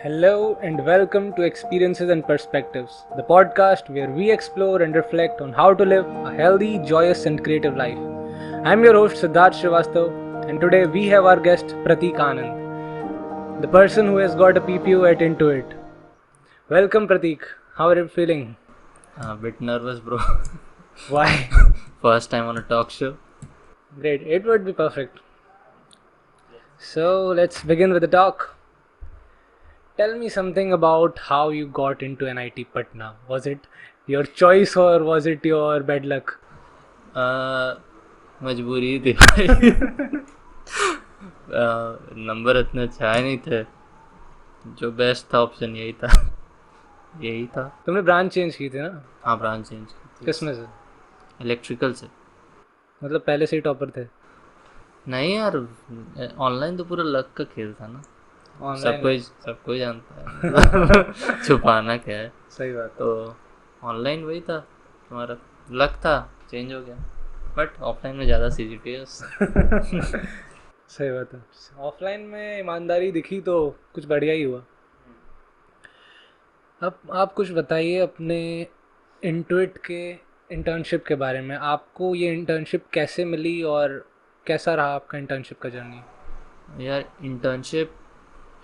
Hello and welcome to Experiences and Perspectives, the podcast where we explore and reflect on how to live a healthy, joyous, and creative life. I'm your host Siddharth Srivastav, and today we have our guest Pratik Anand, the person who has got a PPO at Intuit. Welcome, Pratik. How are you feeling? A bit nervous, bro. Why? First time on a talk show. Great, it would be perfect. So let's begin with the talk. Tell me something about how you got into NIT Patna. Was it your choice or was it your bad luck? मजबूरी थी भाई. Number इतने अच्छे आए नहीं थे. जो best था ऑप्शन यही था. तुमने ब्रांच चेंज की थी ना? हाँ, ब्रांच चेंज की थी. किसमें से? इलेक्ट्रिकल से. मतलब पहले से ही टॉपर थे? नहीं यार, ऑनलाइन तो पूरा लक का खेल था ना. सब कोई जानता है. छुपाना क्या है. सही बात. तो ऑनलाइन वही था, तुम्हारा लक था, चेंज हो गया. बट ऑफलाइन में ज़्यादा CGPA. सही बात है. ऑफलाइन में ईमानदारी दिखी तो कुछ बढ़िया ही हुआ. अब आप कुछ बताइए अपने इंटुइट के इंटर्नशिप के बारे में. आपको ये इंटर्नशिप कैसे मिली और कैसा रहा आपका इंटर्नशिप का जर्नी? यार, इंटर्नशिप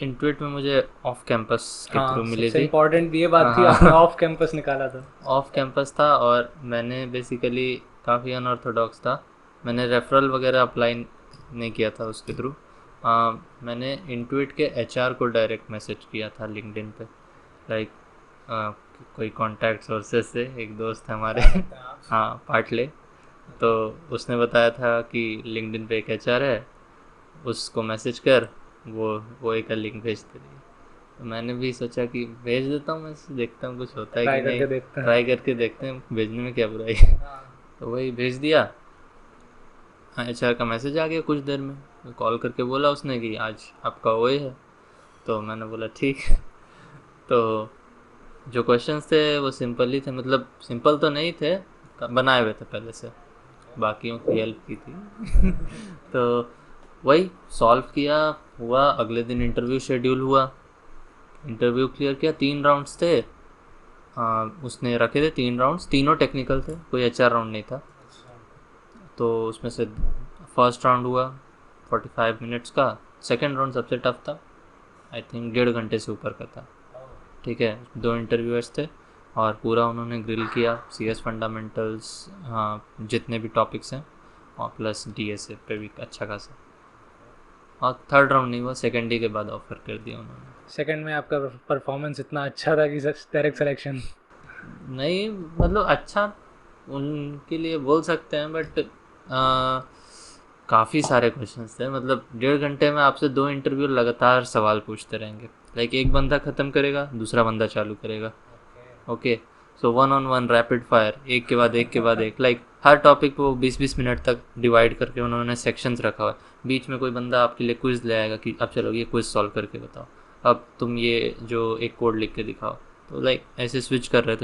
इंटुइट में मुझे ऑफ कैंपस के थ्रू मिली थी. इम्पोर्टेंट ये बात थी, आपने ऑफ कैंपस निकाला था. ऑफ कैंपस था और मैंने बेसिकली काफ़ी अनऑर्थोडॉक्स था. मैंने रेफरल वगैरह अप्लाई नहीं किया था उसके थ्रू. मैंने इंटुइट के HR को डायरेक्ट मैसेज किया था लिंक्डइन पे. लाइक कोई कॉन्टैक्ट सोर्सेज से एक दोस्त है हमारे. हाँ, पाटले. तो उसने बताया था कि लिंक्डइन पे एक HR है, उसको मैसेज कर, वो एक लिंक भेजते रही. तो मैंने भी सोचा कि भेज देता हूँ, मैं देखता हूँ कुछ होता है कि नहीं. ट्राई करके देखते हैं, भेजने में क्या बुराई है. तो वही भेज दिया. HR का मैसेज आ गया कुछ देर में. कॉल करके बोला उसने कि आज आपका वो है. तो मैंने बोला ठीक. तो जो क्वेश्चंस थे वो सिंपल ही थे. मतलब सिंपल तो नहीं थे, बनाए हुए थे पहले से, बाकियों की हेल्प की थी. तो वही सॉल्व किया, हुआ. अगले दिन इंटरव्यू शेड्यूल हुआ. इंटरव्यू क्लियर किया. 3 राउंड्स थे. उसने रखे थे 3 राउंड्स, तीनों टेक्निकल थे, कोई HR राउंड नहीं था. तो उसमें से फर्स्ट राउंड हुआ 45 मिनट्स का. सेकंड राउंड सबसे टफ था. आई थिंक 1.5 घंटे से ऊपर का था. ठीक है, 2 इंटरव्यूअर्स थे और पूरा उन्होंने ग्रिल किया. CS फंडामेंटल्स, जितने भी टॉपिक्स हैं, और प्लस DSA पे भी अच्छा खासा. और थर्ड राउंड नहीं हुआ, सेकेंड डे के बाद ऑफर कर दिया उन्होंने. सेकंड में आपका परफॉर्मेंस इतना अच्छा था कि डायरेक्ट सिलेक्शन? नहीं, मतलब अच्छा उनके लिए बोल सकते हैं, बट काफ़ी सारे क्वेश्चंस थे. मतलब 1.5 घंटे में आपसे 2 इंटरव्यू लगातार सवाल पूछते रहेंगे. लाइक एक बंदा ख़त्म करेगा, दूसरा बंदा चालू करेगा. ओके, सो 1-on-1 रैपिड फायर, एक के बाद एक. लाइक हर टॉपिक को 20-20 मिनट तक डिवाइड करके उन्होंने सेक्शंस रखा हुआ है. बीच में कोई बंदा आपके लिए क्विज ले आएगा कि अब चलो ये क्विज सॉल्व करके बताओ, अब तुम ये जो एक कोड लिख के दिखाओ. तो लाइक ऐसे स्विच कर रहे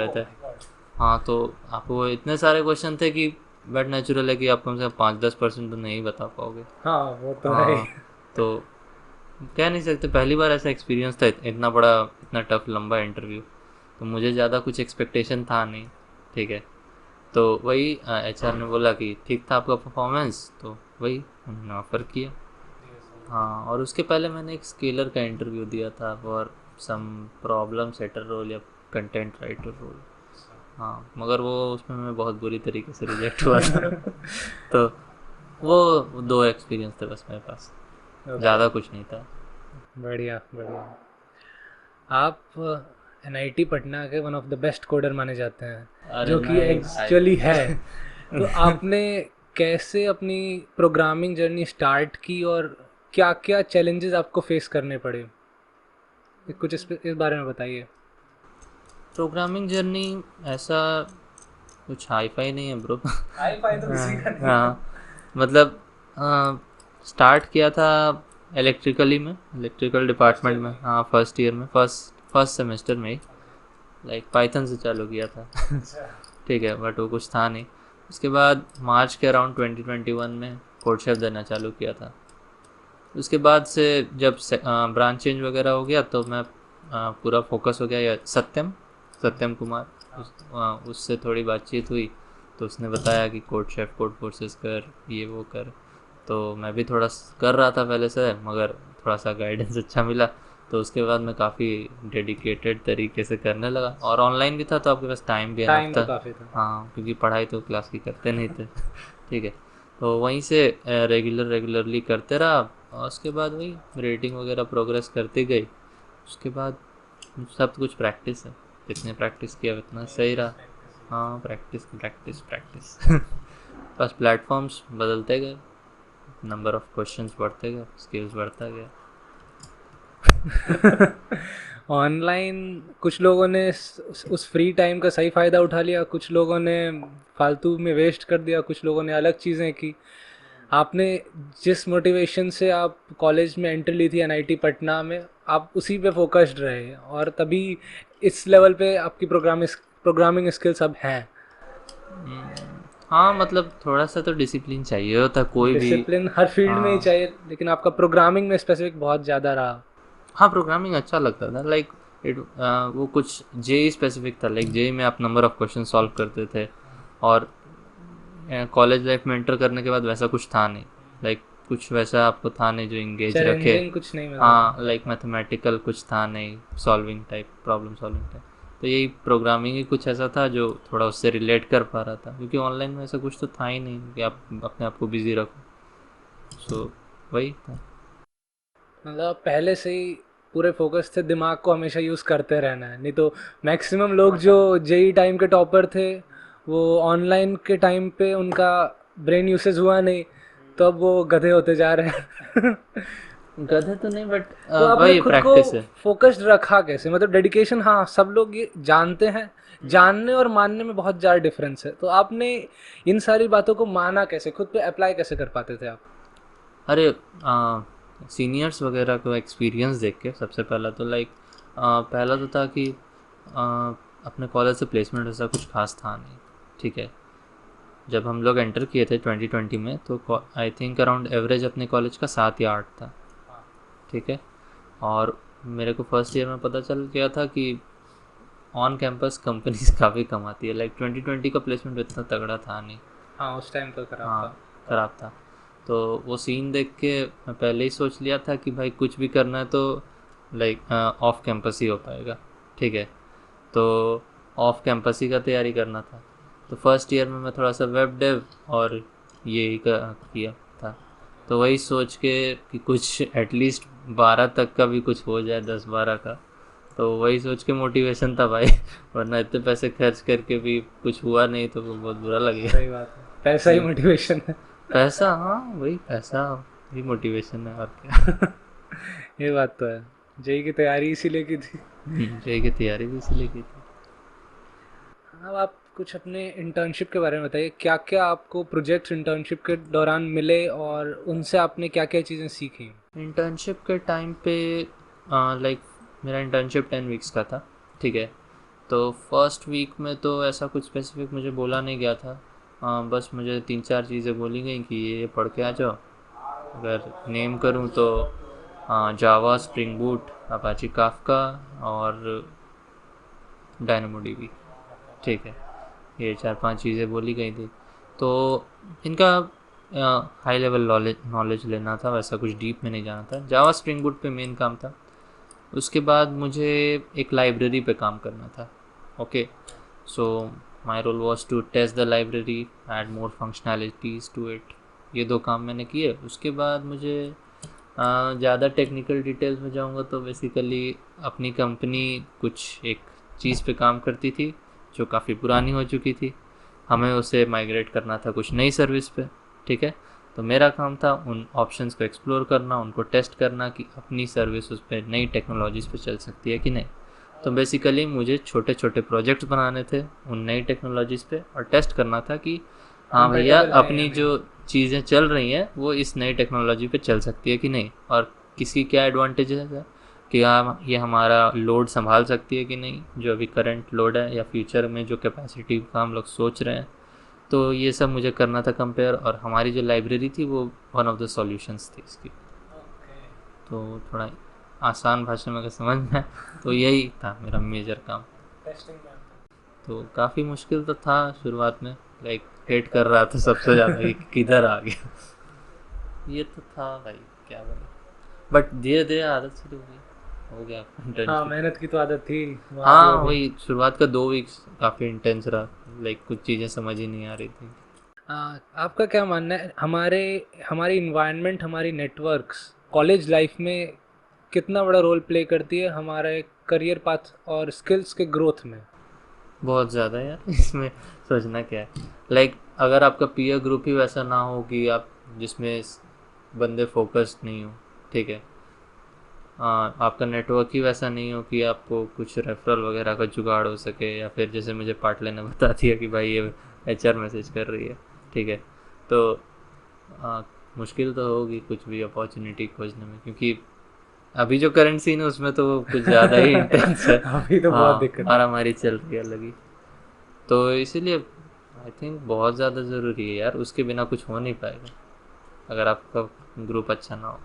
थे. हाँ, तो आपको इतने सारे क्वेश्चन थे कि बट नेचुरल है कि आप कम से कम 5-10% तो नहीं बता पाओगे. हाँ, वो तो है. तो कह नहीं सकते, पहली बार ऐसा एक्सपीरियंस था. इतना बड़ा, इतना टफ लंबा इंटरव्यू. तो मुझे ज़्यादा कुछ एक्सपेक्टेशन था नहीं. ठीक है, तो वही HR ने बोला कि ठीक था आपका परफॉर्मेंस, तो वही उन्होंने ऑफ़र किया. हाँ, और उसके पहले मैंने एक स्केलर का इंटरव्यू दिया था for some problem setter role या कंटेंट राइटर रोल. हाँ, मगर वो उसमें मैं बहुत बुरी तरीके से रिजेक्ट हुआ था. तो वो 2 एक्सपीरियंस थे बस मेरे पास, ज़्यादा कुछ नहीं था. बढ़िया. आप NIT पटना के one of the best coder माने जाते हैं, जो कि एक्चुअली है. तो आपने कैसे अपनी प्रोग्रामिंग जर्नी स्टार्ट की और क्या क्या चैलेंजेस आपको फेस करने पड़े? कुछ इस बारे में बताइए. प्रोग्रामिंग जर्नी ऐसा कुछ हाई फाई नहीं है ब्रो. हाई फाई तो किसी का नहीं. हाँ, मतलब स्टार्ट किया था इलेक्ट्रिकल डिपार्टमेंट में. हाँ, फर्स्ट ईयर में, फर्स्ट सेमेस्टर में ही. लाइक पाइथन से चालू किया था. ठीक है, बट वो कुछ था नहीं. उसके बाद मार्च के अराउंड 2021 में कोड शेफ देना चालू किया था. उसके बाद से जब ब्रांच चेंज वगैरह हो गया तो मैं पूरा फोकस हो गया या सत्यम कुमार उससे थोड़ी बातचीत हुई तो उसने बताया कि कोड शेफ कोड कोर्सेज कर ये वो कर। तो मैं भी थोड़ा कर रहा था पहले से मगर थोड़ा सा गाइडेंस अच्छा मिला तो उसके बाद मैं काफ़ी डेडिकेटेड तरीके से करने लगा और ऑनलाइन भी था तो आपके पास टाइम भी एनफ टाइम तो था। काफ़ी था। हाँ क्योंकि पढ़ाई तो क्लास की करते नहीं थे ठीक है। तो वहीं से रेगुलरली करते रहा और उसके बाद वही रेटिंग वगैरह प्रोग्रेस करती गई। उसके बाद सब कुछ प्रैक्टिस है, जितने प्रैक्टिस किया उतना सही रहा। हाँ प्रैक्टिस प्रैक्टिस प्रैक्टिस बस प्लेटफॉर्म्स बदलते गए, नंबर ऑफ क्वेश्चंस बढ़ते गए, स्किल्स बढ़ता गया। ऑनलाइन कुछ लोगों ने उस फ्री टाइम का सही फ़ायदा उठा लिया, कुछ लोगों ने फालतू में वेस्ट कर दिया, कुछ लोगों ने अलग चीज़ें की। आपने जिस मोटिवेशन से आप कॉलेज में एंट्री ली थी एनआईटी पटना में, आप उसी पे फोकस्ड रहे और तभी इस लेवल पे आपकी प्रोग्रामिंग स्किल्स अब हैं। हाँ मतलब थोड़ा सा तो डिसिप्लिन चाहिए होता कोई भी। डिसिप्लिन हर फील्ड में ही हाँ चाहिए, लेकिन आपका प्रोग्रामिंग में स्पेसिफिक बहुत ज़्यादा रहा। हाँ प्रोग्रामिंग अच्छा लगता था लाइक वो कुछ जेई स्पेसिफिक था लाइक जेई में आप नंबर ऑफ क्वेश्चन सॉल्व करते थे और कॉलेज लाइफ में एंटर करने के बाद वैसा कुछ था नहीं लाइक कुछ वैसा आपको था नहीं जो इंगेज रखे। चैलेंजिंग कुछ नहीं मिल रहा हाँ था। लाइक मैथमेटिकल कुछ था नहीं, solving type problem solving type. तो यही प्रोग्रामिंग ही कुछ ऐसा था जो थोड़ा उससे रिलेट कर पा रहा था क्योंकि ऑनलाइन में ऐसा कुछ तो था ही नहीं कि आप अपने आप को बिजी रखो। सो वही था। मतलब पहले से ही पूरे फोकस थे, दिमाग को हमेशा यूज़ करते रहना है, नहीं तो मैक्सिमम लोग जो जेई टाइम के टॉपर थे वो ऑनलाइन के टाइम पे उनका ब्रेन यूसेज हुआ नहीं, तो अब वो गधे होते जा रहे हैं। गधे तो नहीं बट तो आपने वही खुद को प्रैक्टिस है। फोकस्ड रखा कैसे, मतलब डेडिकेशन, हाँ सब लोग ये जानते हैं, जानने और मानने में बहुत ज़्यादा डिफरेंस है, तो आपने इन सारी बातों को माना कैसे, खुद पे अप्लाई कैसे कर पाते थे आप? अरे सीनियर्स वगैरह को एक्सपीरियंस देख के सबसे पहला तो लाइक पहला तो था कि अपने कॉलेज से प्लेसमेंट ऐसा कुछ खास था नहीं। ठीक है, जब हम लोग एंटर किए थे 2020 में तो आई थिंक अराउंड एवरेज अपने कॉलेज का 7 या 8 था। ठीक है, और मेरे को फर्स्ट ईयर में पता चल गया था कि ऑन कैंपस कंपनीज काफ़ी कम आती है। लाइक 2020 का प्लेसमेंट इतना तगड़ा था नहीं। हाँ उस टाइम तो खराब हाँ था। ख़राब था। तो वो सीन देख के मैं पहले ही सोच लिया था कि भाई कुछ भी करना है तो लाइक ऑफ कैंपस ही हो पाएगा। ठीक है, तो ऑफ कैंपस ही का तैयारी करना था। तो फर्स्ट ईयर में मैं थोड़ा सा वेब डेव और यही किया था। तो वही सोच के कि कुछ एटलीस्ट 12 तक का भी कुछ हो जाए, 10-12 का, तो वही सोच के मोटिवेशन था भाई। वरना इतने पैसे खर्च करके भी कुछ हुआ नहीं तो वो बहुत बुरा लगेगा। सही बात है, पैसा ही मोटिवेशन है। पैसा, हाँ वही पैसा ही मोटिवेशन है और क्या। ये बात तो है, जेई की तैयारी इसीलिए की थी। जेई की तैयारी भी इसलिए की थी। अब आप कुछ अपने इंटर्नशिप के बारे में बताइए, क्या क्या आपको प्रोजेक्ट्स इंटर्नशिप के दौरान मिले और उनसे आपने क्या क्या चीज़ें सीखी? इंटर्नशिप के टाइम पे लाइक मेरा इंटर्नशिप 10 वीक्स का था। ठीक है, तो फर्स्ट वीक में तो ऐसा कुछ स्पेसिफिक मुझे बोला नहीं गया था। बस मुझे 3-4 चीज़ें बोली गई कि ये पढ़ के आ जाओ। अगर नेम करूँ तो जावा, स्प्रिंग बूट, अपाची काफ्का और डायनामोडीबी। ठीक है, ये 4-5 चीज़ें बोली गई थी। तो इनका हाई लेवल नॉलेज लेना था, वैसा कुछ डीप में नहीं जाना था। जावा स्प्रिंग बूट पे मेन काम था। उसके बाद मुझे एक लाइब्रेरी पे काम करना था। Okay, so my role was to test the library, add more functionalities to it. ये 2 काम मैंने किए। उसके बाद मुझे ज़्यादा टेक्निकल डिटेल्स में जाऊँगा तो बेसिकली अपनी कंपनी कुछ एक चीज़ पे काम करती थी जो काफ़ी पुरानी हो चुकी थी, हमें उसे माइग्रेट करना था कुछ नई सर्विस पे। ठीक है, तो मेरा काम था उन ऑप्शंस को एक्सप्लोर करना, उनको टेस्ट करना कि अपनी सर्विस उस पर नई टेक्नोलॉजीज़ पे चल सकती है कि नहीं। तो बेसिकली मुझे छोटे छोटे प्रोजेक्ट्स बनाने थे उन नई टेक्नोलॉजीज़ पे और टेस्ट करना था कि हाँ भैया कंपेटेबल है या अपनी नहीं? जो चीज़ें चल रही हैं वो इस नई टेक्नोलॉजी पे चल सकती है कि नहीं, और किसकी क्या एडवांटेजेस है कि हाँ ये हमारा लोड संभाल सकती है कि नहीं, जो अभी करंट लोड है या फ्यूचर में जो कैपेसिटी का हम लोग सोच रहे हैं। तो ये सब मुझे करना था कंपेयर, और हमारी जो लाइब्रेरी थी वो वन ऑफ द सॉल्यूशंस थी इसकी। तो थोड़ा आसान भाषा में अगर समझ में आए तो यही था मेरा मेजर काम। तो काफ़ी मुश्किल तो था शुरुआत में, लाइक हेट कर रहा था सबसे ज़्यादा कि किधर आ गया। ये तो था भाई, क्या बोले, बट धीरे धीरे आदत शुरू हो गया हाँ, इंटर्नशिप। मेहनत की तो आदत थी वहाँ भी हाँ अभी। वही, शुरुआत का 2 वीक्स काफ़ी इंटेंस रहा, लाइक कुछ चीज़ें समझ ही नहीं आ रही थी। आपका क्या मानना है, हमारे हमारी इन्वायरमेंट, हमारी नेटवर्क्स कॉलेज लाइफ में कितना बड़ा रोल प्ले करती है हमारे करियर पाथ और स्किल्स के ग्रोथ में? बहुत ज़्यादा यार इसमें सोचना क्या है, लाइक अगर आपका पीयर ग्रुप ही वैसा ना हो कि आप जिसमें बंदे फोकस्ड नहीं हो, ठीक है, आपका नेटवर्क ही वैसा नहीं हो कि आपको कुछ रेफरल वगैरह का जुगाड़ हो सके, या फिर जैसे मुझे पाटले ने बता दिया कि भाई ये HR मैसेज कर रही है, ठीक है, तो आ, मुश्किल तो होगी कुछ भी अपॉर्चुनिटी खोजने में, क्योंकि अभी जो करंट सीन है उसमें तो वो कुछ ज़्यादा ही इंटेंस है। अभी तो बहुत हाँ, दिक्कत है। मारामारी चल रही है अलग ही। तो इसीलिए आई थिंक बहुत ज़्यादा ज़रूरी है यार, उसके बिना कुछ हो नहीं पाएगा अगर आपका ग्रुप अच्छा ना हो।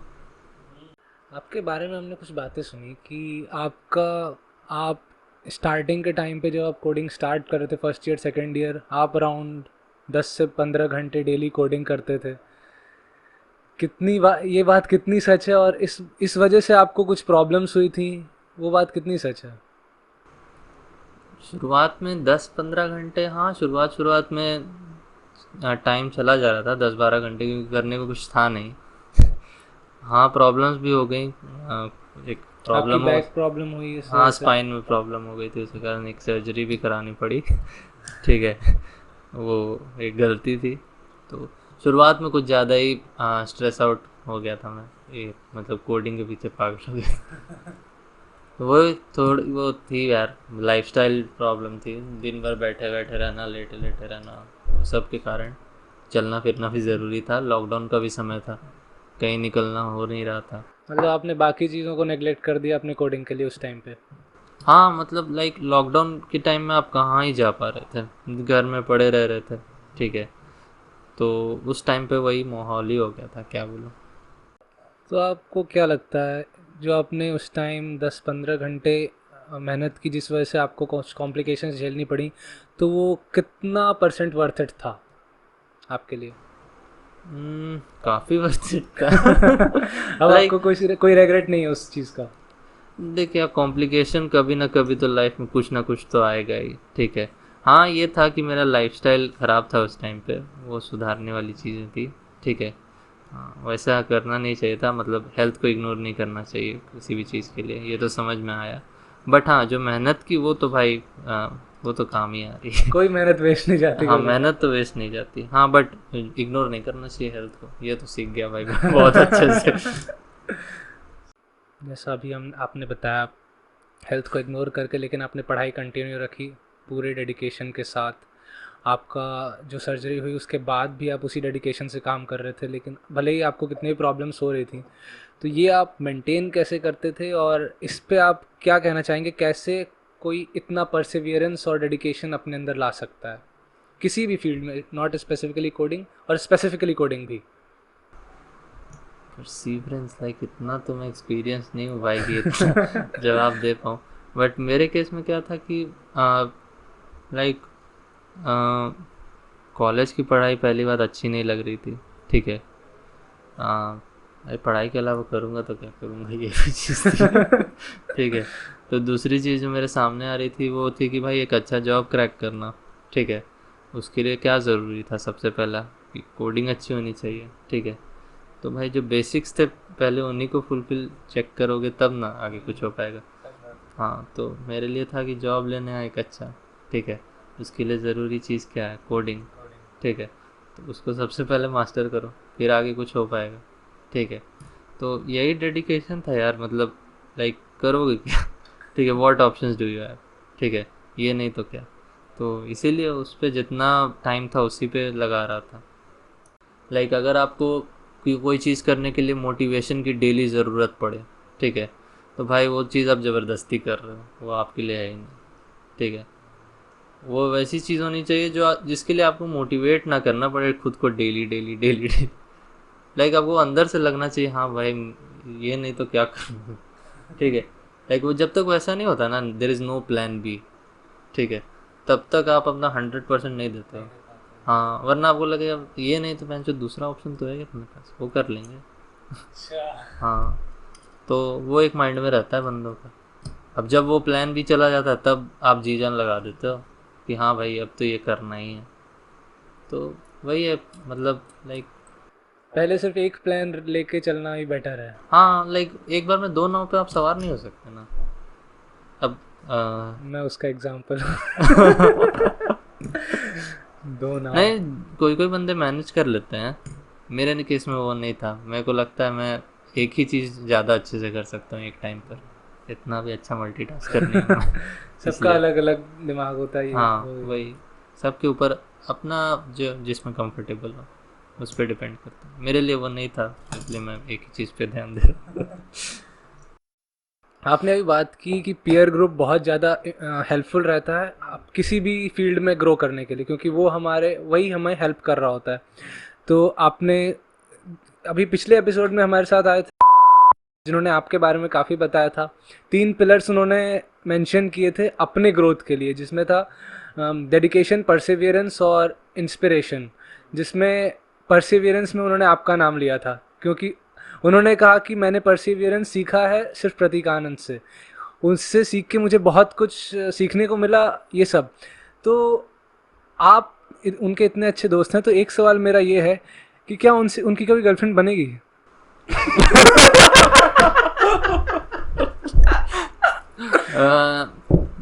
आपके बारे में हमने कुछ बातें सुनी कि आपका आप स्टार्टिंग के टाइम पे जब आप कोडिंग स्टार्ट कर रहे थे, फर्स्ट ईयर सेकंड ईयर, आप अराउंड 10 से 15 घंटे डेली कोडिंग करते थे। ये बात कितनी सच है, और इस वजह से आपको कुछ प्रॉब्लम्स हुई थी, वो बात कितनी सच है? शुरुआत में 10-15 घंटे, हाँ शुरुआत में टाइम चला जा रहा था 10-12 घंटे, क्योंकि करने को कुछ था नहीं। हाँ प्रॉब्लम्स भी हो गई, एक आपकी प्रॉब्लम हो, बैक प्रॉब्लम हुई इस हाँ वजह से? स्पाइन में प्रॉब्लम हो गई थी, उसके कारण एक सर्जरी भी करानी पड़ी। ठीक है, वो एक गलती थी। तो शुरुआत में कुछ ज़्यादा ही स्ट्रेस आउट हो गया था मैं, ये मतलब कोडिंग के पीछे पागल हो गया। वो थोड़ी वो थी यार, लाइफस्टाइल प्रॉब्लम थी, दिन भर बैठे बैठे रहना, लेटे लेटे रहना, वो सब के कारण चलना फिरना भी ज़रूरी था। लॉकडाउन का भी समय था, कहीं निकलना हो नहीं रहा था। मतलब आपने बाकी चीज़ों को नेग्लेक्ट कर दिया अपने कोडिंग के लिए उस टाइम पे? हाँ मतलब लाइक लॉकडाउन के टाइम में आप कहाँ ही जा पा रहे थे, घर में पड़े रह रहे थे, ठीक है, तो उस टाइम पे वही माहौल ही हो गया था, क्या बोलूँ। तो आपको क्या लगता है, जो आपने उस टाइम 10-15 घंटे मेहनत की, जिस वजह से आपको कुछ कॉम्प्लिकेशंस झेलनी पड़ी, तो वो कितना परसेंट वर्थ इट था आपके लिए? काफ़ी वर्थ इट था। अब लाइक आपको कोई रेग्रेट नहीं है उस चीज़ का? देखिए, कॉम्प्लिकेशन कभी ना कभी तो लाइफ में कुछ ना कुछ तो आएगा ही, ठीक है। हाँ ये था कि मेरा लाइफस्टाइल ख़राब था उस टाइम पे, वो सुधारने वाली चीज़ें थी, ठीक है। हाँ वैसा करना नहीं चाहिए था, मतलब हेल्थ को इग्नोर नहीं करना चाहिए किसी भी चीज़ के लिए, ये तो समझ में आया। बट हाँ जो मेहनत की वो तो भाई वो तो काम ही आ रही है। कोई मेहनत वेस्ट नहीं जाती हाँ कभी। मेहनत तो वेस्ट नहीं जाती, हाँ बट इग्नोर नहीं करना चाहिए हेल्थ को, ये तो सीख गया भाई मैं बहुत अच्छे से। जैसा अभी हम आपने बताया, हेल्थ को इग्नोर करके लेकिन आपने पढ़ाई कंटिन्यू रखी पूरे डेडिकेशन के साथ। आपका जो सर्जरी हुई उसके बाद भी आप उसी डेडिकेशन से काम कर रहे थे, लेकिन भले ही आपको कितनी प्रॉब्लम्स हो रही थी, तो ये आप मेंटेन कैसे करते थे, और इस पे आप क्या कहना चाहेंगे, कैसे कोई इतना परसिवियरेंस और डेडिकेशन अपने अंदर ला सकता है किसी भी फील्ड में, नॉट स्पेसिफिकली कोडिंग, और स्पेसिफिकली कोडिंग भी? परसीवरेंस, लाइक इतना तो मैं एक्सपीरियंस नहीं हूँ भाई कि इतना जवाब दे पाऊँ। बट मेरे केस में क्या था कि लाइक कॉलेज की पढ़ाई पहली बात अच्छी नहीं लग रही थी, ठीक है। भाई पढ़ाई के अलावा करूँगा तो क्या करूँगा, ये भी चीज़ थी। ठीक है, तो दूसरी चीज़ जो मेरे सामने आ रही थी वो थी कि भाई एक अच्छा जॉब क्रैक करना, ठीक है। उसके लिए क्या ज़रूरी था, सबसे पहला कि कोडिंग अच्छी होनी चाहिए, ठीक है। तो भाई जो बेसिक्स थे पहले उन्हीं को फुलफिल चेक करोगे तब ना आगे कुछ हो पाएगा। हाँ तो मेरे लिए था कि जॉब लेने आए एक अच्छा, ठीक है, उसके लिए ज़रूरी चीज़ क्या है, कोडिंग, ठीक है। तो उसको सबसे पहले मास्टर करो, फिर आगे कुछ हो पाएगा, ठीक है। तो यही डेडिकेशन था यार, मतलब लाइक करोगे क्या। ठीक है, what options do you have, ठीक है, ये नहीं तो क्या। तो इसीलिए उस पर जितना टाइम था उसी पे लगा रहा था। लाइक अगर आपको कोई चीज़ करने के लिए मोटिवेशन की डेली ज़रूरत पड़े, ठीक है, तो भाई वो चीज़ आप ज़बरदस्ती कर रहे हो, वो आपके लिए है ही नहीं, ठीक है। वो वैसी चीज़ होनी चाहिए जो जिसके लिए आपको मोटिवेट ना करना पड़े खुद को daily daily daily daily. Like आपको अंदर से लगना चाहिए हाँ भाई ये नहीं तो क्या करूँ। ठीक है, लाइक वो जब तक वैसा नहीं होता ना, there is no plan B, ठीक है, तब तक आप अपना 100% नहीं देते हो। हाँ, वरना आपको लगेगा ये नहीं तो जो दूसरा ऑप्शन तो है कि अपने पास, वो कर लेंगे। हाँ, तो वो एक माइंड में रहता है बंदों का। अब जब वो प्लान भी चला जाता है तब आप जी जान लगा देते हो कि हाँ भाई अब तो ये करना ही है। तो वही है, मतलब लाइक, पहले सिर्फ एक प्लान लेके चलना ही बेटर है। हाँ लाइक एक बार में दो नाव पे आप सवार नहीं हो सकते ना। अब मैं उसका एग्जांपल दो नाव। नहीं, कोई कोई बंदे मैनेज कर लेते हैं, मेरे केस में वो नहीं था। मेरे को लगता है मैं एक ही चीज़ ज़्यादा अच्छे से कर सकता हूँ एक टाइम पर, इतना भी अच्छा मल्टीटास्कर नहीं हूँ मैं। सबका इसलिए अलग अलग दिमाग होता है, ये हाँ, वो- वही सबके ऊपर अपना जो जिसमें कंफर्टेबल हो उस पर डिपेंड करता है। मेरे लिए वो नहीं था, इसलिए मैं एक ही चीज़ पे ध्यान दे रहा हूँ। आपने अभी बात की कि पीयर ग्रुप बहुत ज़्यादा हेल्पफुल रहता है आप किसी भी फील्ड में ग्रो करने के लिए, क्योंकि वो वही हमें हेल्प कर रहा होता है। तो आपने अभी पिछले एपिसोड में हमारे साथ आए थे जिन्होंने आपके बारे में काफ़ी बताया था। 3 पिलर्स उन्होंने मेंशन किए थे अपने ग्रोथ के लिए, जिसमें था डेडिकेशन, परसिवियरेंस और इंस्पिरेशन, जिसमें परसिवियरेंस में उन्होंने आपका नाम लिया था, क्योंकि उन्होंने कहा कि मैंने परसिवियरेंस सीखा है सिर्फ प्रतीकानंद से, उससे सीख के मुझे बहुत कुछ सीखने को मिला, ये सब। तो आप उनके इतने अच्छे दोस्त हैं, तो एक सवाल मेरा ये है कि क्या उनसे उनकी कभी गर्लफ्रेंड बनेगी?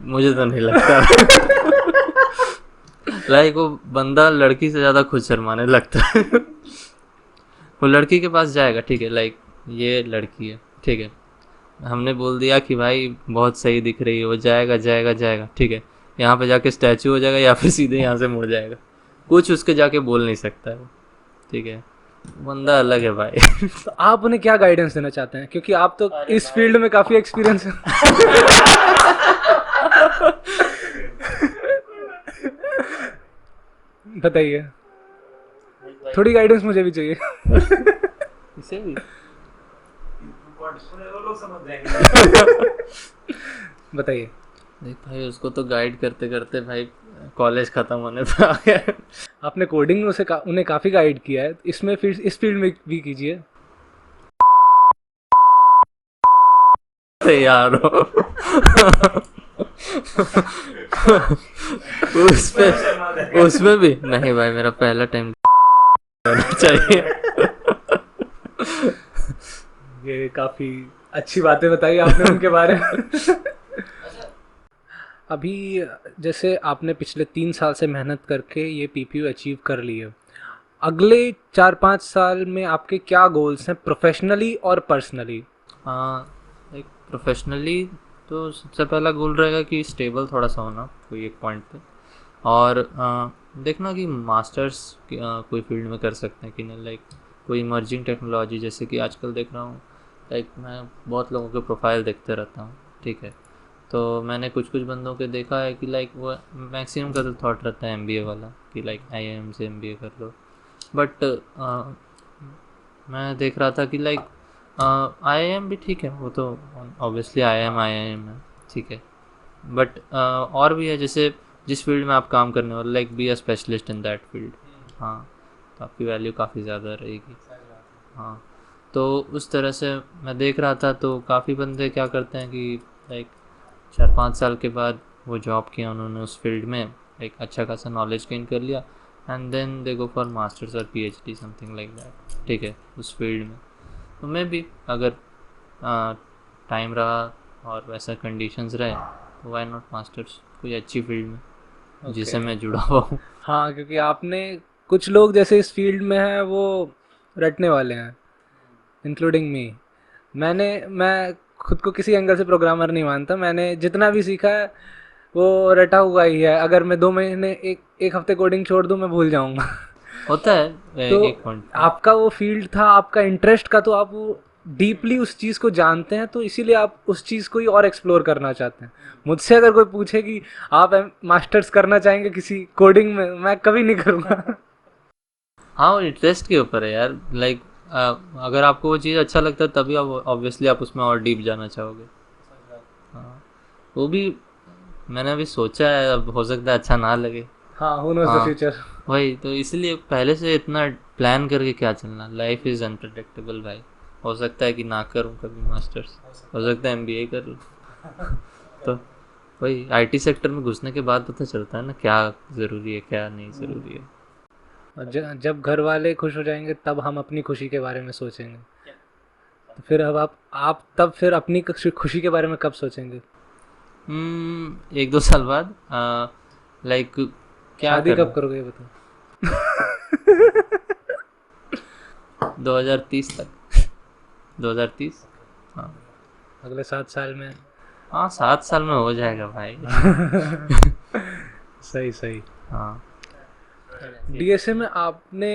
मुझे तो नहीं लगता। लाइक वो बंदा लड़की से ज़्यादा खुद शर्माने लगता है। वो लड़की के पास जाएगा, ठीक है, लाइक ये लड़की है, ठीक है, हमने बोल दिया कि भाई बहुत सही दिख रही है, वो जाएगा जाएगा जाएगा, ठीक है, यहाँ पे जाके स्टैचू हो जाएगा या फिर सीधे यहाँ से मुड़ जाएगा, कुछ उसके जाके बोल नहीं सकता है वो, ठीक है, बंदा अलग है भाई। तो आप उन्हें क्या गाइडेंस देना चाहते हैं, क्योंकि आप तो इस फील्ड में काफ़ी एक्सपीरियंस है। बताइए, थोड़ी गाइडेंस मुझे भी चाहिए। इसे भी बताइए। देख भाई, उसको तो गाइड करते करते भाई कॉलेज खत्म होने पे आ गया। आपने कोडिंग में उन्हें काफ़ी गाइड किया है, इसमें फिर इस फील्ड में भी कीजिए। यार उसमें भी नहीं भाई, मेरा पहला टाइम चाहिए। ये काफ़ी अच्छी बातें बताई आपने उनके बारे में। अभी जैसे आपने पिछले 3 साल से मेहनत करके ये पीपीयू अचीव कर ली है, अगले 4-5 साल में आपके क्या गोल्स हैं, प्रोफेशनली और पर्सनली? हाँ, एक प्रोफेशनली तो सबसे पहला गोल रहेगा कि स्टेबल थोड़ा सा होना कोई एक पॉइंट पे, और देखना कि मास्टर्स कोई फील्ड में कर सकते हैं कि नहीं, लाइक कोई इमर्जिंग टेक्नोलॉजी, जैसे कि आजकल देख रहा हूँ, लाइक मैं बहुत लोगों के प्रोफाइल देखते रहता हूँ, ठीक है, तो मैंने कुछ कुछ बंदों के देखा है कि लाइक वो मैक्सिमम का तो थॉट रहता है एमबीए वाला कि लाइक आईआईएम से एमबीए कर लो, बट मैं देख रहा था कि लाइक आईआईएम भी ठीक है, वो तो ऑब्वियसली आईआईएम है, ठीक है, बट और भी है, जैसे जिस फील्ड में आप काम करने वाले, like be a specialist in that field. हाँ, तो आपकी वैल्यू काफ़ी ज़्यादा रहेगी। हाँ, तो उस तरह से मैं देख रहा था, तो काफ़ी बंदे क्या करते हैं कि लाइक 4-5 साल के बाद वो जॉब किया उन्होंने उस फील्ड में, एक अच्छा खासा नॉलेज गेन कर लिया, and then they go for masters और पीएचडी समथिंग लाइक दैट, ठीक है, उस फील्ड में। तो मैं भी अगर टाइम रहा और वैसा कंडीशंस रहे तो वाई नॉट मास्टर्स कोई अच्छी फील्ड में जिससे मैं जुड़ा हुआ हूँ। हाँ, क्योंकि आपने कुछ लोग जैसे इस फील्ड में हैं वो रटने वाले हैं, इंक्लूडिंग मी। मैं खुद को किसी एंगल से प्रोग्रामर नहीं मानता, मैंने जितना भी सीखा है वो रटा हुआ ही है। अगर मैं 2 महीने एक हफ्ते कोडिंग छोड़ दूँ मैं भूल जाऊँगा। होता है तो एक पॉइंट। आपका वो फील्ड था, आपका इंटरेस्ट का, तो आप वो डीपली उस चीज़ को जानते हैं, तो इसीलिए आप उस चीज़ को ही और एक्सप्लोर करना चाहते हैं। मुझसे अगर कोई पूछे कि आप मास्टर्स करना चाहेंगे किसी कोडिंग में, मैं कभी नहीं करूँगा। हाँ, वो इंटरेस्ट के ऊपर है यार, लाइक अगर आपको वो चीज़ अच्छा लगता है तभी आप ऑब्वियसली आप उसमें और डीप जाना चाहोगे। हाँ, वो भी मैंने अभी सोचा है, अब हो सकता है अच्छा ना लगे। हाँ, who knows the हाँ future। वही तो, इसलिए पहले से इतना प्लान करके क्या चलना। लाइफ इज़ अनप्रडिक्टेबल भाई। हो सकता है कि ना करूँ कभी मास्टर्स, हो सकता है MBA कर लूँ। तो वही IT सेक्टर में घुसने के बाद पता चलता है ना क्या ज़रूरी है क्या नहीं ज़रूरी है। और जब घर वाले खुश हो जाएंगे तब हम अपनी खुशी के बारे में सोचेंगे। तो फिर अब आप तब फिर अपनी खुशी के बारे में कब सोचेंगे? 1-2 साल बाद लाइक क्या शादी करना? कब करोगे ये बताओ? 2030 तक। 2030। हाँ अगले 7 साल में। हाँ 7 साल में हो जाएगा भाई। सही सही। हाँ DSA में आपने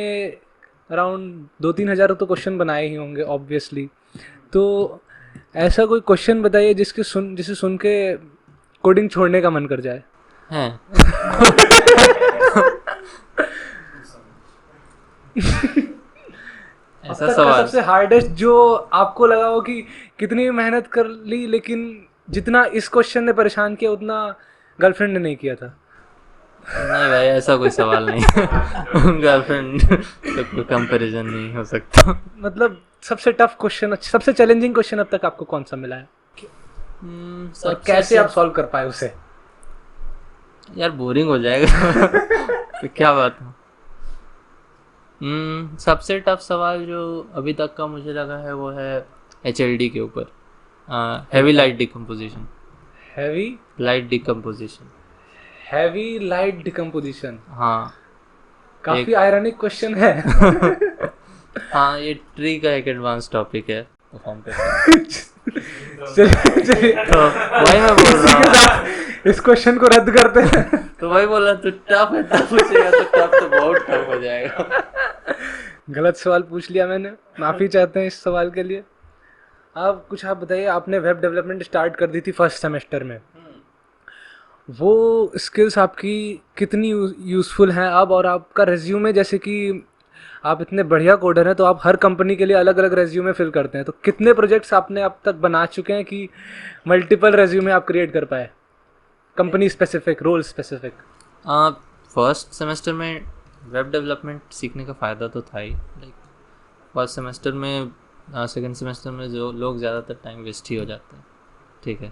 अराउंड 2-3 हज़ार तो क्वेश्चन बनाए ही होंगे ऑब्वियसली। तो ऐसा कोई क्वेश्चन बताइए जिसे सुन के कोडिंग छोड़ने का मन कर जाए। है। अब ऐसा तक का सवाल। सबसे हार्डेस्ट जो आपको लगा हो कि कितनी भी मेहनत कर ली लेकिन जितना इस क्वेश्चन ने परेशान किया उतना गर्लफ्रेंड ने नहीं किया था। नहीं भाई ऐसा कोई सवाल नहीं। गर्लफ्रेंड तो कोई कंपैरिजन नहीं हो सकता। मतलब सबसे टफ क्वेश्चन, सबसे चैलेंजिंग क्वेश्चन अब तक आपको कौन सा मिला है और सबसे कैसे आप सॉल्व कर पाए उसे? यार बोरिंग हो जाएगा। तो क्या बात है। सबसे टफ सवाल जो अभी तक का मुझे लगा है वो है HLD के ऊपर, heavy light decomposition. Heavy light decomposition. हाँ काफी आयरनिक क्वेश्चन है। हाँ ये ट्री का एक एडवांस टॉपिक है परफॉर्म करते। चलिए तो वही मैं बोल रहा हूँ। इस क्वेश्चन को रद्द करते हैं। तो वही बोला तो टफ है, टफ पूछेगा तो टफ तो बहुत टफ हो जाएगा। गलत सवाल पूछ लिया मैंने, माफी चाहते हैं इस सवाल के लिए। आप बताइए, आपने वेब डेवलपमेंट स्टार्ट कर दी थी फर्स्ट सेमेस्टर में, वो स्किल्स आपकी कितनी यूज़फुल हैं अब? और आपका रेज्यूमे, जैसे कि आप इतने बढ़िया कोडर हैं तो आप हर कंपनी के लिए अलग अलग रेज्यूमे फिल करते हैं, तो कितने प्रोजेक्ट्स आपने अब तक बना चुके हैं कि मल्टीपल रेज्यूमे आप क्रिएट कर पाए, company specific, role specific? First semester में वेब डेवलपमेंट सीखने का फ़ायदा तो था ही। लाइक फर्स्ट सेमेस्टर में, सेकंड सेमेस्टर में जो लोग ज़्यादातर टाइम वेस्ट ही हो जाते हैं, ठीक है।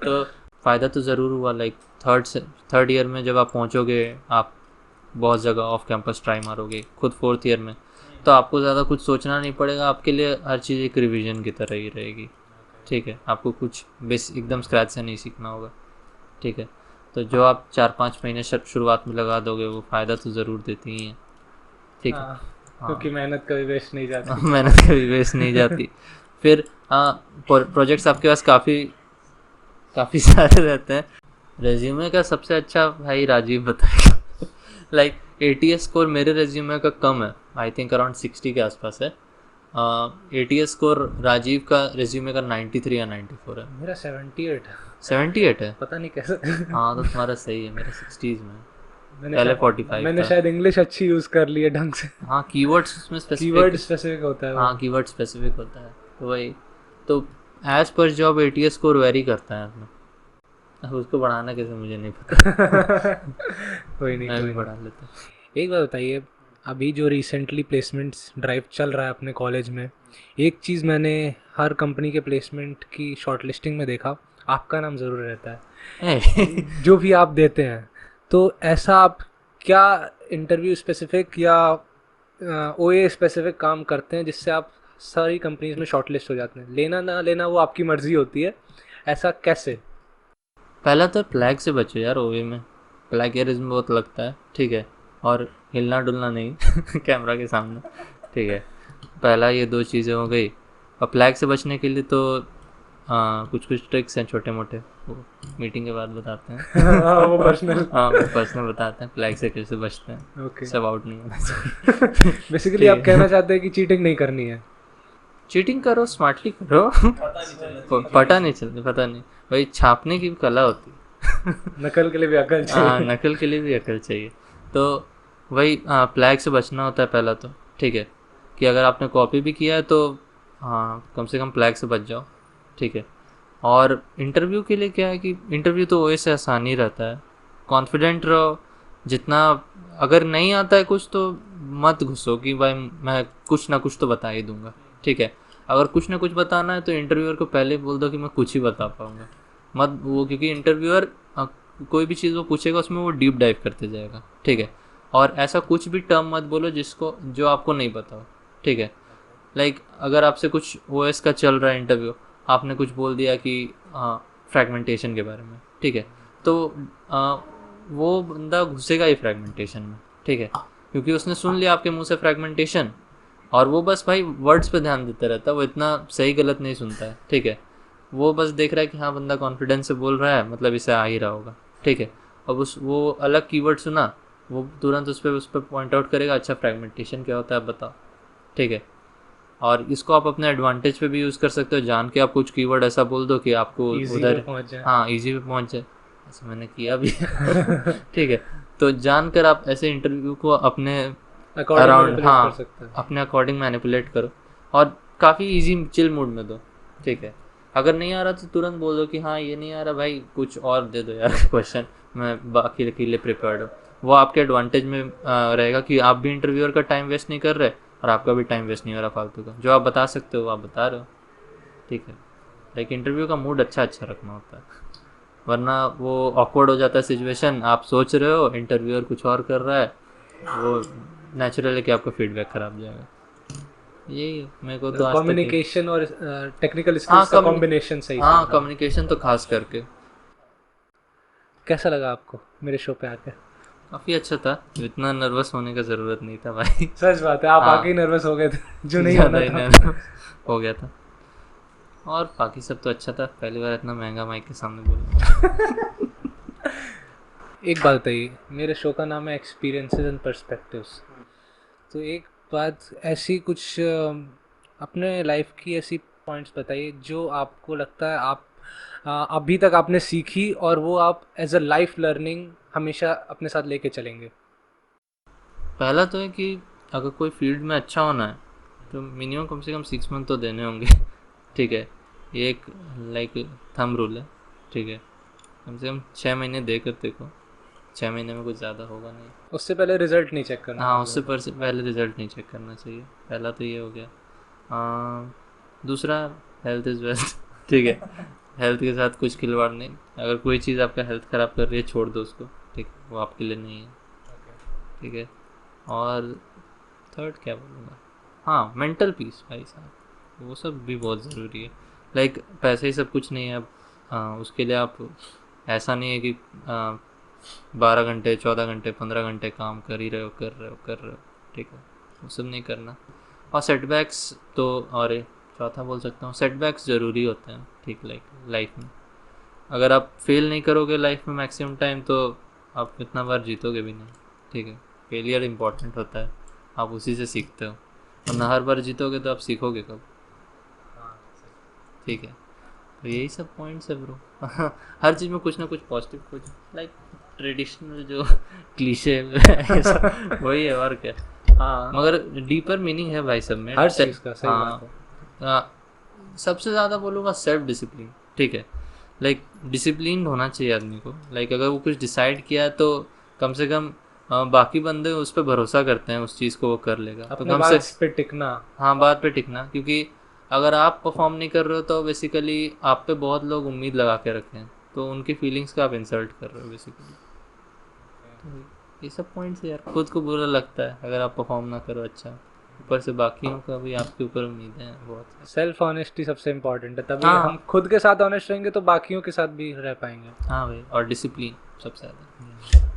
तो फ़ायदा तो ज़रूर हुआ। लाइक थर्ड ईयर में जब आप पहुंचोगे, आप बहुत जगह ऑफ कैंपस ट्राई मारोगे खुद। फोर्थ ईयर में तो आपको ज़्यादा कुछ सोचना नहीं पड़ेगा, आपके लिए हर चीज़ एक रिवीजन की तरह ही रहेगी, ठीक है। आपको कुछ एकदम स्क्रैच से नहीं सीखना होगा, ठीक है। तो जो आप 4-5 महीने शुरुआत में लगा दोगे वो फ़ायदा तो ज़रूर देती ही है, ठीक है। क्योंकि मेहनत कभी वेस्ट नहीं जाती। मेहनत कभी वेस्ट नहीं जाती। फिर प्रोजेक्ट्स आपके पास काफ़ी सारे रहते हैं। रेज्यूमे का सबसे अच्छा भाई राजीव बताएगा। लाइक ATS स्कोर मेरे रेज्यूमे का कम है, आई थिंक अराउंड 60 के आसपास है। ATS स्कोर राजीव का रेज्यूमे का 93 या 94 है। मेरा 78 है। पता नहीं कैसे। हाँ तो तुम्हारा सही है, मेरा 60s में पहले 45 मैंने था। शायद इंग्लिश अच्छी यूज़ कर ली है ढंग से। हाँ कीवर्ड्स उसमें स्पेसिफिक होता है। हाँ कीवर्ड स्पेसिफिक होता है। तो वही तो as per job ATS score very करता है अपना। अब उसको बढ़ाना कैसे मुझे नहीं पता। कोई नहीं, मैं भी बढ़ा लेता। एक बात बताइए, अभी जो रिसेंटली प्लेसमेंट्स ड्राइव चल रहा है अपने कॉलेज में, एक चीज़ मैंने हर कंपनी के प्लेसमेंट की शॉर्ट लिस्टिंग में देखा, आपका नाम ज़रूर रहता है। जो भी आप देते हैं, तो ऐसा आप क्या इंटरव्यू स्पेसिफिक या OA स्पेसिफिक काम करते हैं जिससे आप सारी कंपनीज में शॉर्ट लिस्ट हो जाते हैं? लेना ना लेना वो आपकी मर्जी होती है, ऐसा कैसे? पहला तो प्लैग से बचो यार। OA में प्लैगियरिज्म बहुत लगता है, ठीक है, और हिलना डुलना नहीं कैमरा के सामने, ठीक है। पहला ये 2 चीज़ें हो गई। और प्लैग से बचने के लिए तो कुछ ट्रिक्स हैं छोटे मोटे, वो मीटिंग के बाद बताते हैं। वो पर्सनल। हाँ वो पर्सनल बताते हैं प्लैग से कैसे बचते हैं। ओके। सब आउट नहीं होना चाहिए। बेसिकली आप कहना चाहते हैं कि चीटिंग नहीं करनी है? चीटिंग करो, स्मार्टली करो। पता नहीं भाई, छापने की भी कला होती है। नकल के लिए भी अकल चाहिए। हाँ नकल के लिए भी अकल चाहिए। तो वही प्लैग से बचना होता है पहला तो, ठीक है। कि अगर आपने कॉपी भी किया है तो हाँ कम से कम प्लैग से बच जाओ, ठीक है। और इंटरव्यू के लिए क्या है कि इंटरव्यू तो वैसे आसान ही रहता है, कॉन्फिडेंट रहो जितना। अगर नहीं आता है कुछ तो मत घुसो कि भाई मैं कुछ ना कुछ तो बता ही दूंगा, ठीक है। अगर कुछ ना कुछ बताना है तो इंटरव्यूअर को पहले बोल दो कि मैं कुछ ही बता पाऊँगा, मत वो, क्योंकि इंटरव्यूअर कोई भी चीज़ वो पूछेगा उसमें वो डीप डाइव करते जाएगा, ठीक है। और ऐसा कुछ भी टर्म मत बोलो जिसको जो आपको नहीं पता हो, ठीक है। लाइक अगर आपसे कुछ ओएस का चल रहा है इंटरव्यू, आपने कुछ बोल दिया कि फ्रैगमेंटेशन के बारे में, ठीक है, तो वो बंदा घुसेगा ही फ्रैगमेंटेशन में, ठीक है, क्योंकि उसने सुन लिया आपके मुंह से फ्रैगमेंटेशन, और वो बस भाई वर्ड्स पे ध्यान देता रहता है, वो इतना सही गलत नहीं सुनता है, ठीक है। वो बस देख रहा है कि हाँ बंदा कॉन्फिडेंस से बोल रहा है, मतलब इसे आ ही रहा होगा, ठीक है। अब उस वो अलग कीवर्ड सुना, वो तुरंत उस पर पॉइंट आउट करेगा, अच्छा फ्रैगमेंटेशन क्या होता है बताओ, ठीक है। और इसको आप अपने एडवांटेज पे भी यूज़ कर सकते हो, जान के आप कुछ कीवर्ड ऐसा बोल दो कि आपको उधर पहुंच जाए। हाँ इजी पे पहुंच जाए, ऐसा मैंने किया भी ठीक है। तो जानकर आप ऐसे इंटरव्यू को अपने अराउंड हाँ अपने अकॉर्डिंग मैनिपुलेट करो, और काफ़ी इजी चिल मूड में दो, ठीक है। अगर नहीं आ रहा तो तुरंत बोल दो कि हाँ ये नहीं आ रहा भाई, कुछ और दे दो यार क्वेश्चन, मैं बाकी के लिए प्रिपेयर्ड हूँ। वो आपके एडवांटेज में रहेगा कि आप भी इंटरव्यूअर का टाइम वेस्ट नहीं कर रहे और आपका भी टाइम वेस्ट नहीं हो रहा फालतू का, जो आप बता सकते हो आप बता रहे हो, ठीक है। लाइक इंटरव्यू का मूड अच्छा रखना होता है, वरना वो ऑकवर्ड हो जाता है सिचुएशन, आप सोच रहे हो इंटरव्यूअर कुछ और कर रहा है, वो नेचुरल है कि आपका फीडबैक खराब जाएगा। यही मेरे को तो कम्युनिकेशन और टेक्निकल स्किल्स का कॉम्बिनेशन सही। हाँ कम्युनिकेशन तो खास करके। कैसा लगा आपको मेरे शो पे आके? काफ़ी अच्छा था, इतना नर्वस होने का ज़रूरत नहीं था भाई। सच बात है, आप आके ही नर्वस हो गए थे जो नहीं होना था। हो गया था, और बाकी सब तो अच्छा था, पहली बार इतना महंगा माइक के सामने बोला। एक बात बताइए, मेरे शो का नाम है एक्सपीरियंसेस एंड पर्सपेक्टिव्स, तो एक बात ऐसी कुछ अपने लाइफ की ऐसी पॉइंट्स बताइए जो आपको लगता है आप अभी तक आपने सीखी और वो आप एज अ लाइफ लर्निंग हमेशा अपने साथ लेके चलेंगे। पहला तो है कि अगर कोई फील्ड में अच्छा होना है तो मिनिमम कम से कम 6 मंथ तो देने होंगे ठीक है, ये एक लाइक थंब रूल है, ठीक है। कम से कम 6 महीने दे कर देखो, 6 महीने में कुछ ज़्यादा होगा नहीं, उससे पहले रिजल्ट नहीं चेक करना। हाँ उससे पहले रिजल्ट नहीं चेक करना चाहिए, पहला तो ये हो गया। दूसरा हेल्थ इज़ वेल्थ ठीक है, हेल्थ के साथ कुछ खिलवाड़ नहीं, अगर कोई चीज़ आपका हेल्थ ख़राब कर रही है छोड़ दो उसको, ठीक है, वो आपके लिए नहीं है, ठीक है। और थर्ड क्या बोलूँगा, हाँ मेंटल पीस भाई साहब, वो सब भी बहुत ज़रूरी है। लाइक पैसे ही सब कुछ नहीं है, अब उसके लिए आप ऐसा नहीं है कि 12 घंटे 14 घंटे 15 घंटे काम कर ही रहे हो, ठीक है, वो सब नहीं करना। और सेटबैक्स तो, और चौथा बोल सकता हूँ सेटबैक्स ज़रूरी होते हैं, ठीक, लाइक लाइफ में अगर आप फेल नहीं करोगे लाइफ में मैक्सिमम टाइम तो आप इतना बार जीतोगे भी नहीं, ठीक है। फेलियर इम्पॉर्टेंट होता है, आप उसी से सीखते हो, वरना हर बार जीतोगे तो आप सीखोगे कब, ठीक है। तो यही सब पॉइंट्स है ब्रो हर चीज़ में कुछ ना कुछ पॉजिटिव, कुछ लाइक ट्रेडिशनल जो क्लीशे वही है और क्या, हाँ मगर डीपर मीनिंग है भाई सब में हर चीज़ का, सही बात है। सबसे ज़्यादा बोलूँगा सेल्फ डिसिप्लिन, ठीक है। लाइक डिसिप्लिन होना चाहिए आदमी को, लाइक अगर वो कुछ डिसाइड किया है तो कम से कम बाकी बंदे उस पर भरोसा करते हैं, उस चीज़ को वो कर लेगा, तो कम से पे टिकना। हाँ बात पे टिकना, क्योंकि अगर आप परफॉर्म नहीं कर रहे हो तो बेसिकली आप पे बहुत लोग उम्मीद लगा के रखे हैं, तो उनकी फीलिंग्स का आप इंसल्ट कर रहे हो बेसिकली। तो ये सब पॉइंट्स यार, खुद को बुरा लगता है अगर आप परफॉर्म ना करो अच्छा, ऊपर से बाकियों का भी आपके ऊपर उम्मीदें हैं बहुत। सेल्फ ऑनेस्टी सबसे इम्पोर्टेंट है, तभी हाँ। हम खुद के साथ ऑनेस्ट रहेंगे तो बाकियों के साथ भी रह पाएंगे। हाँ भाई, और डिसिप्लिन सबसे ज़्यादा।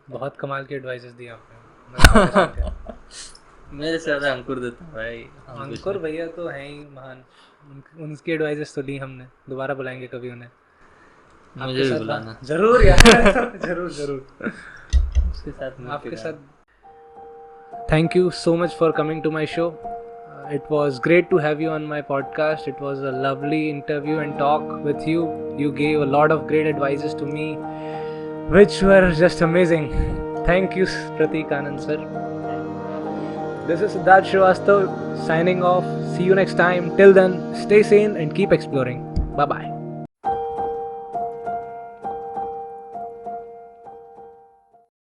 बहुत कमाल की एडवाइसेस दी आपने मेरे से ज़्यादा अंकुर देता है भाई, अंकुर भैया तो हैं ही महान, उनकी एडवाइसेस तो ली हमने, दोबारा बुलाएंगे कभी उन्हें, मुझे भी बुलाना जरूर यार जरूर उसके साथ आपके साथ। Thank you so much for coming to my show. It was great to have you on my podcast. It was a lovely interview and talk with you. You gave a lot of great advices to me, which were just amazing. Thank you, Pratik Anand sir. This is Siddharth Srivastav signing off. See you next time. Till then, stay sane and keep exploring. Bye bye.